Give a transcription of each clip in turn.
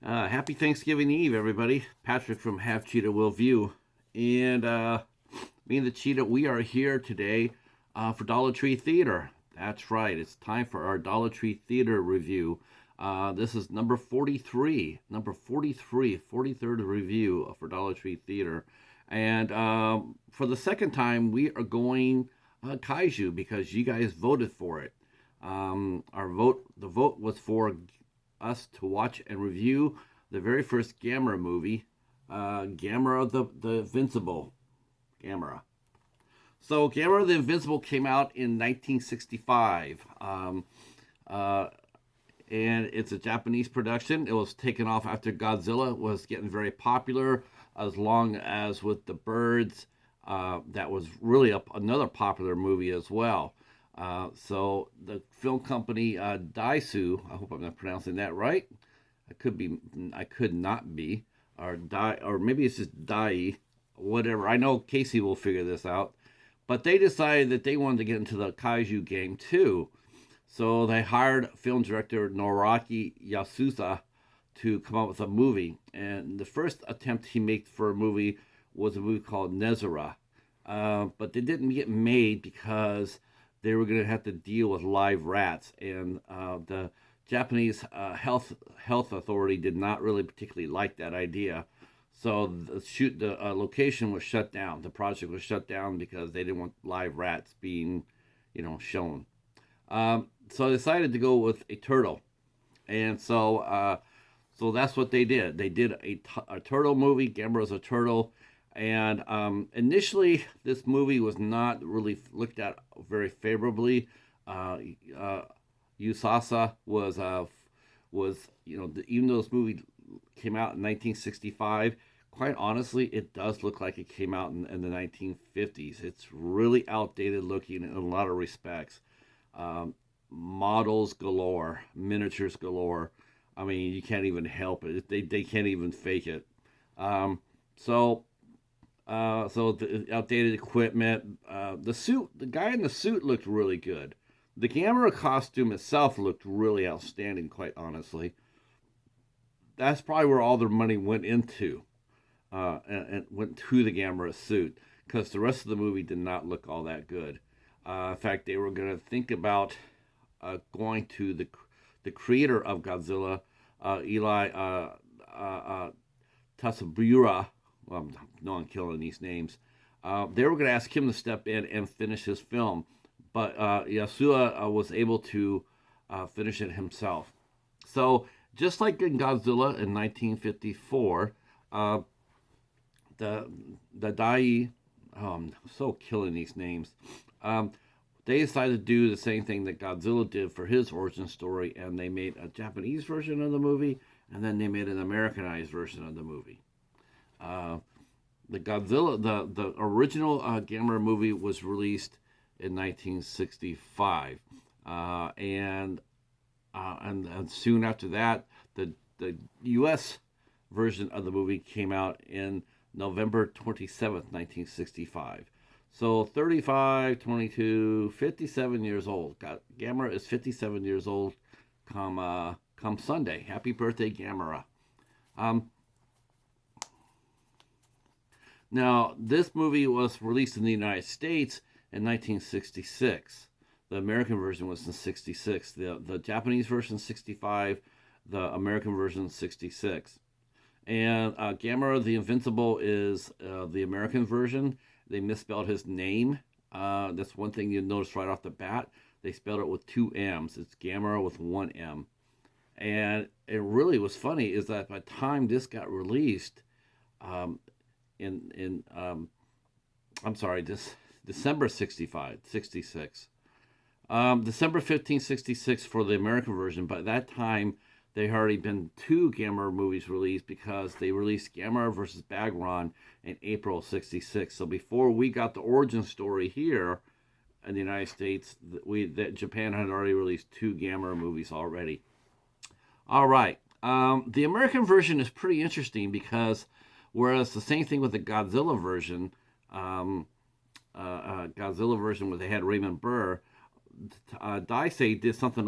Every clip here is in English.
Happy Thanksgiving Eve, everybody. Patrick from Half Cheetah Will View. And me and the Cheetah, we are here today for Dollar Tree Theater. That's right, it's time for our Dollar Tree Theater review. This is number 43, number 43, 43rd review for Dollar Tree Theater. And for the second time, we are going Kaiju because you guys voted for it. The vote was for us to watch and review the very first Gamera movie, Gammera the Invincible. Gamera. So, Gamera the Invincible came out in 1965. Uh, and it's a Japanese production. It was taken off after Godzilla was getting very popular, as long as with the birds. That was really another popular movie as well. So the film company Daisu, I hope I'm not pronouncing that right. I could not be, or maybe it's just Dai, whatever. I know Casey will figure this out, but they decided that they wanted to get into the kaiju game too. So they hired film director Noraki Yasusa to come up with a movie. And the first attempt he made for a movie was a movie called Nezura. But they didn't get made because they were going to have to deal with live rats. And the Japanese health authority did not really particularly like that idea. So the location was shut down. The project was shut down because they didn't want live rats being, shown. So I decided to go with a turtle, and so that's what they did. They did a turtle movie. Gamera's a turtle, and initially this movie was not really looked at very favorably. Uh, uh, Usasa was even though this movie came out in 1965. Quite honestly, it does look like it came out in the 1950s. It's really outdated looking in a lot of respects. Um, Models galore, miniatures galore. I mean, you can't even help it. They can't even fake it. Um, so so the outdated equipment. The guy in the suit looked really good. The Gamera costume itself looked really outstanding. Quite honestly, that's probably where all their money went into, and went to the Gamera suit because the rest of the movie did not look all that good. In fact, they were going to think about going to the creator of Godzilla, Eli Tasabura. Well, no, I'm killing these names. They were going to ask him to step in and finish his film, but Yasua was able to finish it himself. So just like in Godzilla in 1954, uh, the the Dai, I'm so killing these names. Um, they decided to do the same thing that Godzilla did for his origin story, and they made a Japanese version of the movie, and then they made an Americanized version of the movie. Uh, the original Gamera movie was released in 1965, and soon after that, the U.S. version of the movie came out in November 27th, 1965. So 35, 22, 57 years old. Gamera is 57 years old come Sunday. Happy birthday, Gamera. Um, Now, this movie was released in the United States in 1966. The American version was in 66. The Japanese version 65. The American version 66. And Gamera the Invincible is the American version. They misspelled his name. That's one thing you notice right off the bat. They spelled it with two M's. It's Gamera with one M. And it really was funny is that by the time this got released, um, in I'm sorry, this December 65, 66. December 15th, 66 for the American version. By that time, there had already been two Gamera movies released because they released Gamera versus Bagron in April 66. So before we got the origin story here in the United States, that Japan had already released two Gamera movies already. All right. The American version is pretty interesting because whereas the same thing with the um, Godzilla version where they had Raymond Burr, Daisei did something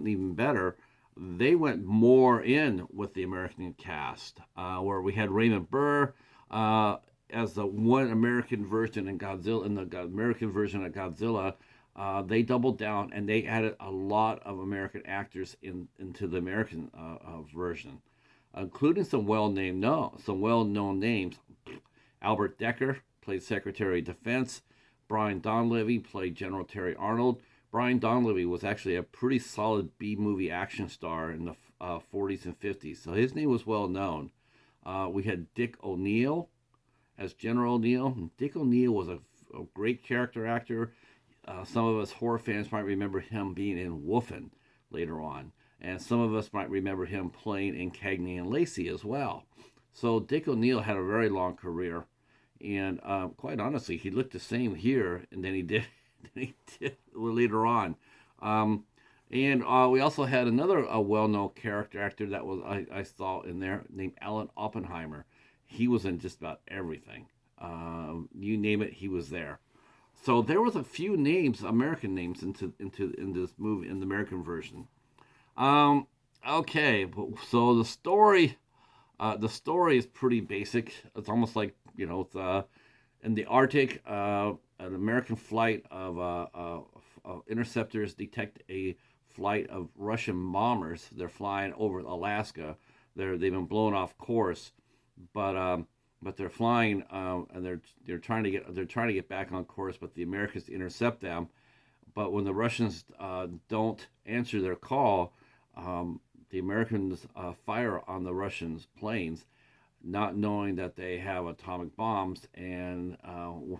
even better. they went more in with the American cast, where we had Raymond Burr as the one American version in Godzilla. In the American version of Godzilla, they doubled down and they added a lot of American actors into the American version, including some well-known names. Albert Decker played Secretary of Defense. Brian Donlevy played General Terry Arnold. Brian Donlevy was actually a pretty solid B-movie action star in the 40s and 50s, so his name was well known. We had Dick O'Neill as General O'Neill. Dick O'Neill was a great character actor. Some of us horror fans might remember him being in Wolfen later on, and some of us might remember him playing in Cagney and Lacey as well. So Dick O'Neill had a very long career, and quite honestly, he looked the same here, and then he did, later on. And we also had another well-known character actor that was I saw in there named Alan Oppenheimer. He was in just about everything. You name it, he was there. So there was a few names, American names, in this movie in the American version. Okay, so the story is pretty basic. It's almost like it's in the Arctic, an American flight of interceptors detect a flight of Russian bombers. They're flying over Alaska. They've been blown off course, but they're flying and they're trying to get back on course. But the Americans intercept them. But when the Russians don't answer their call, the Americans fire on the Russians' planes, not knowing that they have atomic bombs. And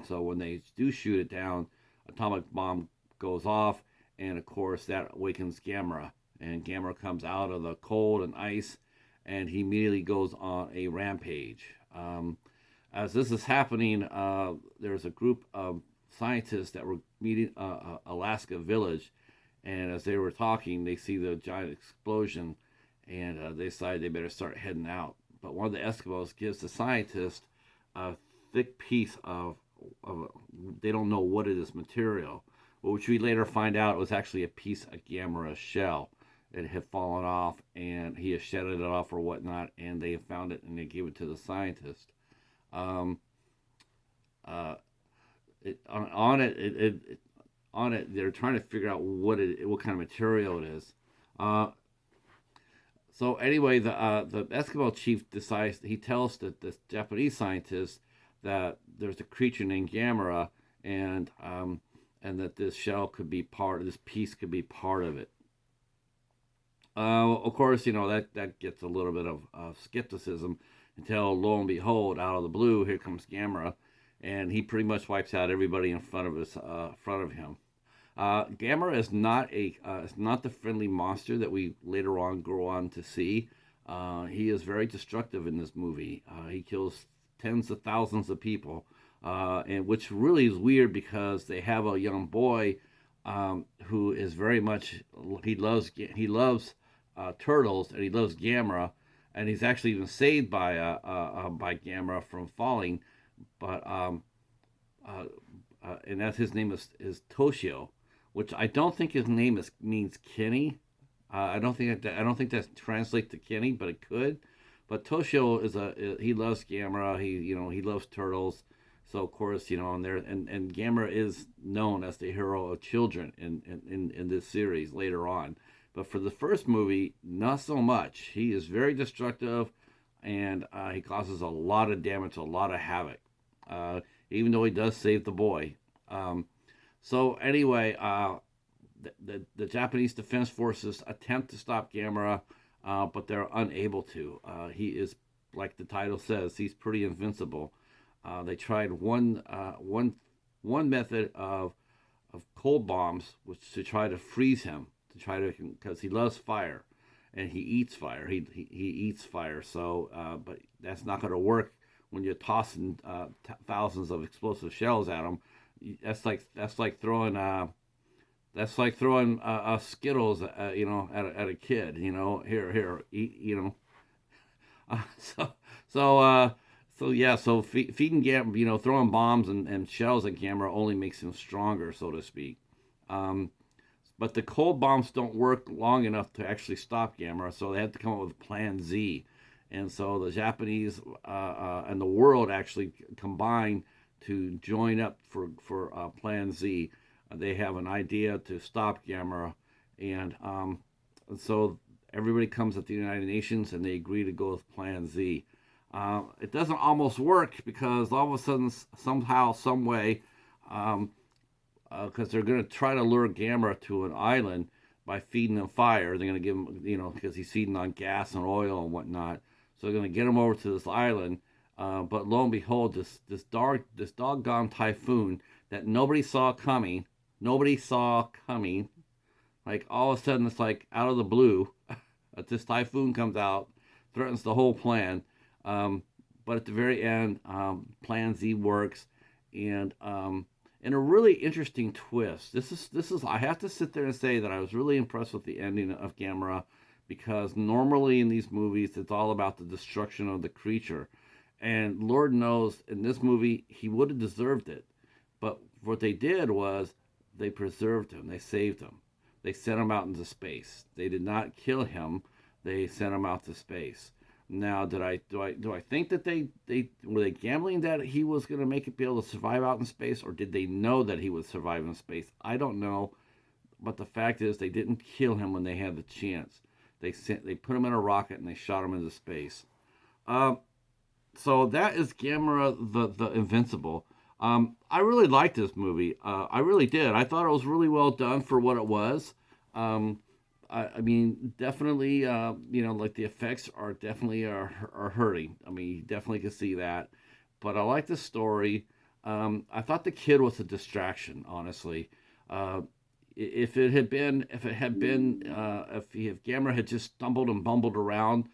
so when they do shoot it down, atomic bomb goes off, and of course that awakens Gamera. And Gamera comes out of the cold and ice, and he immediately goes on a rampage. As this is happening, there's a group of scientists that were meeting Alaska Village, and as they were talking, they see the giant explosion, and they decide they better start heading out. But one of the Eskimos gives the scientist a thick piece of they don't know what it is, material, which we later find out was actually a piece of Gamera's shell. It had fallen off, and he had shedded it off or whatnot, and they found it and they gave it to the scientist. On it, they're trying to figure out what kind of material it is. So anyway, the Eskimo chief decides, he tells the Japanese scientist that there's a creature named Gamera, and that this shell could be this piece could be part of it. Of course, that gets a little bit of skepticism until, lo and behold, out of the blue, here comes Gamera, and he pretty much wipes out everybody in front of him. Gamera is not the friendly monster that we later on go on to see. He is very destructive in this movie. He kills tens of thousands of people, and which really is weird because they have a young boy who is very much he loves turtles, and he loves Gamera, and he's actually even saved by Gamera from falling, but and that's his name is Toshio, which I don't think his name means Kenny. I don't think that translates to Kenny, but it could. But Toshio he loves Gamera. He loves turtles. So of course, and Gamera is known as the hero of children in this series later on. But for the first movie, not so much. He is very destructive, and he causes a lot of damage, a lot of havoc, even though he does save the boy. So anyway, the Japanese Defense Forces attempt to stop Gamera, but they're unable to. He is, like the title says, he's pretty invincible. They tried one method of cold bombs, which to try to freeze him, because he loves fire, and he eats fire. He eats fire. So, but that's not going to work when you're tossing thousands of explosive shells at him. That's like throwing Skittles, at a kid. Here, eat. So feeding Gamera, throwing bombs and shells at Gamera only makes him stronger, so to speak. But the cold bombs don't work long enough to actually stop Gamera, so they had to come up with Plan Z. And so the Japanese and the world actually combined to join up for Plan Z. They have an idea to stop Gamera, and so everybody comes at the United Nations and they agree to go with Plan Z. It doesn't almost work because all of a sudden, somehow, some way, because they're going to try to lure Gamera to an island by feeding him fire. They're going to give him, because he's feeding on gas and oil and whatnot. So they're going to get him over to this island. But lo and behold, this doggone typhoon that nobody saw coming. Like all of a sudden, it's like out of the blue, this typhoon comes out, threatens the whole plan. But at the very end, Plan Z works, and in a really interesting twist. This is. I have to sit there and say that I was really impressed with the ending of Gamera, because normally in these movies it's all about the destruction of the creature, and Lord knows in this movie he would have deserved it, but what they did was they preserved him. They saved him. They sent him out into space. They did not kill him. They sent him out to space. Now, do I think that they were they gambling that he was going to be able to survive out in space, or did they know that he would survive in space? I don't know, but the fact is they didn't kill him when they had the chance. They put him in a rocket and they shot him into space. So that is Gamera the Invincible. I really liked this movie. I really did. I thought it was really well done for what it was. I mean, definitely, like the effects are definitely are hurting. I mean, you definitely can see that. But I like the story. I thought the kid was a distraction, honestly. If Gamera had just stumbled and bumbled around,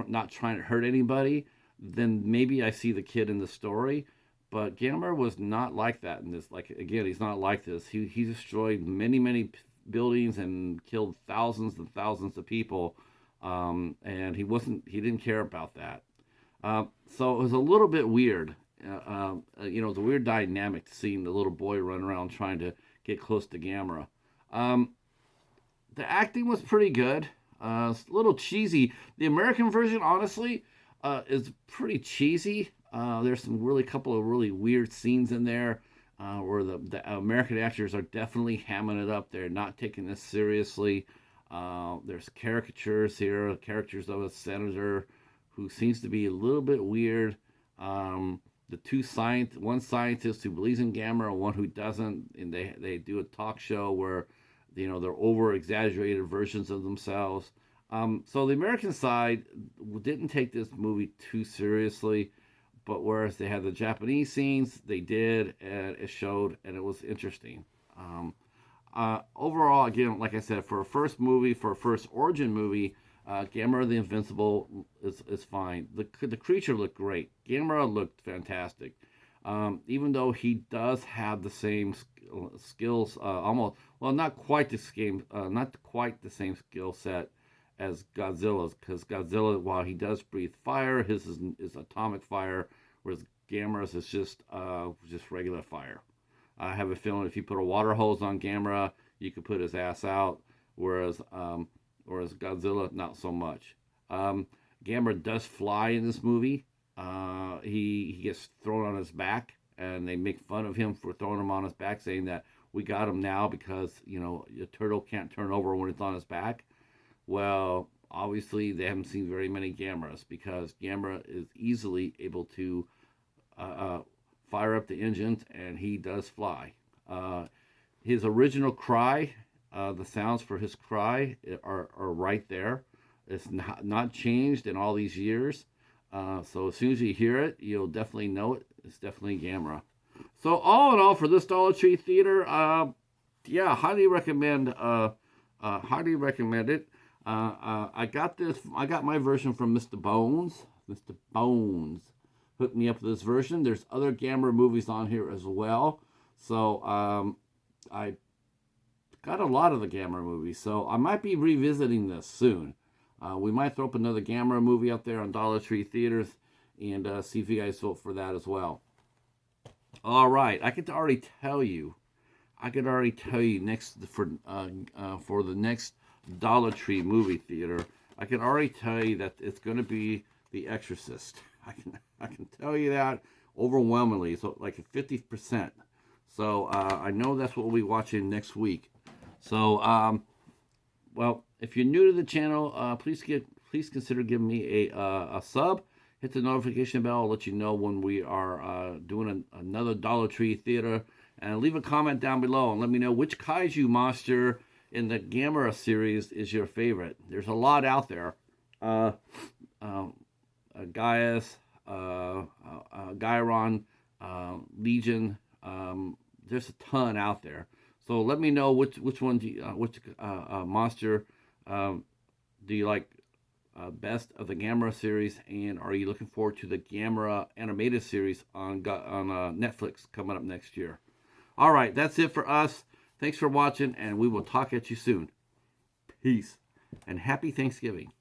not trying to hurt anybody, then maybe I see the kid in the story. But Gamera was not like that in this. Like, again, he's not like this. He destroyed many buildings and killed thousands and thousands of people, and he didn't care about that. So it was a little bit weird. The weird dynamic seeing the little boy run around trying to get close to Gamera. The acting was pretty good. It's a little cheesy. The American version, honestly, is pretty cheesy. There's couple of really weird scenes in there where the American actors are definitely hamming it up. They're not taking this seriously. There's caricatures here, characters of a senator who seems to be a little bit weird. One scientist who believes in Gamera, one who doesn't, and they do a talk show where they're over exaggerated versions of themselves. So the American side didn't take this movie too seriously, but whereas they had the Japanese scenes, they did, and it showed, and it was interesting. Overall, again, like I said, for a first origin movie, Gamera the Invincible is fine. The creature looked great. Gamera looked fantastic. Even though he does have the same skills, not quite the same skill set as Godzilla's, because Godzilla, while he does breathe fire, his is atomic fire, whereas Gamera's is just regular fire. I have a feeling if you put a water hose on Gamera, you could put his ass out, whereas Godzilla, not so much. Gamera does fly in this movie. He gets thrown on his back, and they make fun of him for throwing him on his back, saying that we got him now because a turtle can't turn over when it's on his back. Well, obviously they haven't seen very many Gameras, because Gamera is easily able to fire up the engines, and he does fly. His original cry, the sounds for his cry are right there. It's not changed in all these years. So as soon as you hear it, you'll definitely know it. It's definitely Gamera. So all in all, for this Dollar Tree Theater, highly recommend. Highly recommend it. I got my version from Mr. Bones. Mr. Bones hooked me up with this version. There's other Gamera movies on here as well. So I got a lot of the Gamera movies. So I might be revisiting this soon. We might throw up another Gamera movie out there on Dollar Tree Theaters and see if you guys vote for that as well. All right. I can already tell you I could already tell you for the next Dollar Tree movie theater, I can already tell you that it's going to be The Exorcist. I can tell you that overwhelmingly, so like 50%. So I know that's what we'll be watching next week. So well, if you're new to the channel, please consider giving me a sub. Hit the notification bell. I'll let you know when we are doing another Dollar Tree theater. And leave a comment down below and let me know which Kaiju monster in the Gamera series is your favorite. There's a lot out there. Gaius, Guiron, Legion. There's a ton out there. So let me know which one which monster do you like best of the Gamera series, and are you looking forward to the Gamera animated series on Netflix coming up next year? All right, that's it for us. Thanks for watching, and we will talk at you soon. Peace, and happy Thanksgiving.